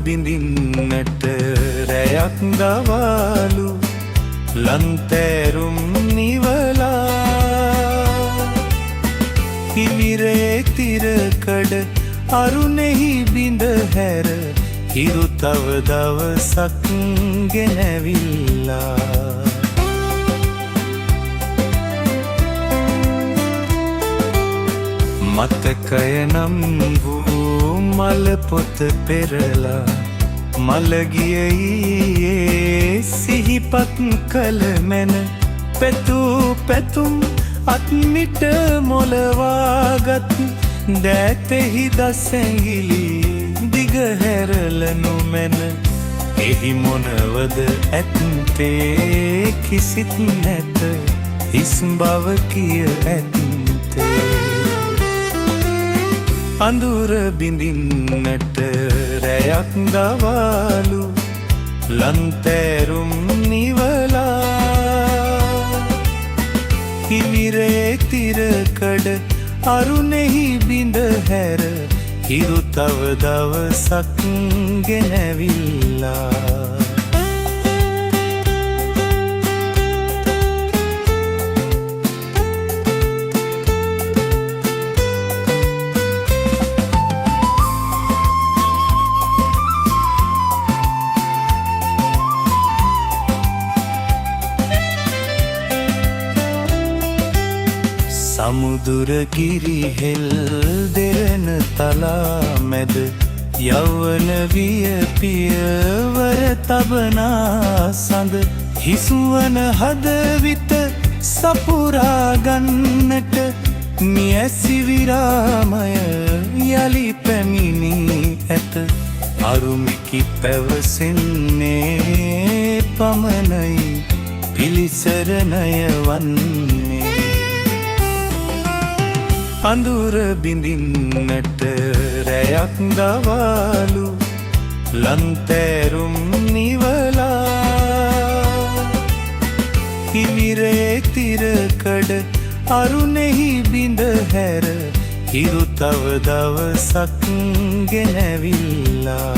බිඳින්නට රැයක් දවාලු ලන්තෑරුම් නිවලා හිමිරේ තිරකඩ අරුණෙහි බිඳ හැර හිරු තව දවසක් ගෙනැවිල්ලා මතකය නම් වූ මල පොත පෙරලා මළගියේ සිහිපත් කළ මැන පැතූ පැතුම් අත්මිට මොලවාගත් දෑතෙහි දසැඟිලි දිගහැරලනු මැන එහි මොනවද ඇත්තේ කිසිත් නැත හිස් බව කිය ඇත්තේ අඳුර බිඳින්නට රැයක් දවාලු ලන්තෑරුම් නිවලා හිමිරේ තිරකඩ අරුණෙහි බිඳ හැර හිරු තව දවසක් ගෙනැවිල්ලා සමුදුර කිරිහෙල් දෙරණ තලා මැද යවන විය පියවර තබනා සඳ හිසුවන හදවිත සපුරා ගන්නට මියැසි විරාමය යලි පැමිණි ඇත අරුමිකි පැවසෙන්නේ පමණයි පිළිසරණය වන්නේ අඳුර බිඳින්නට රැයක් දවාලු ලන්තෑරුම් නිවලා හිමිරේ තිරකඩ අරුණෙහි බිඳ හැර හිරු තව දවසක් ගෙනැවිල්ලා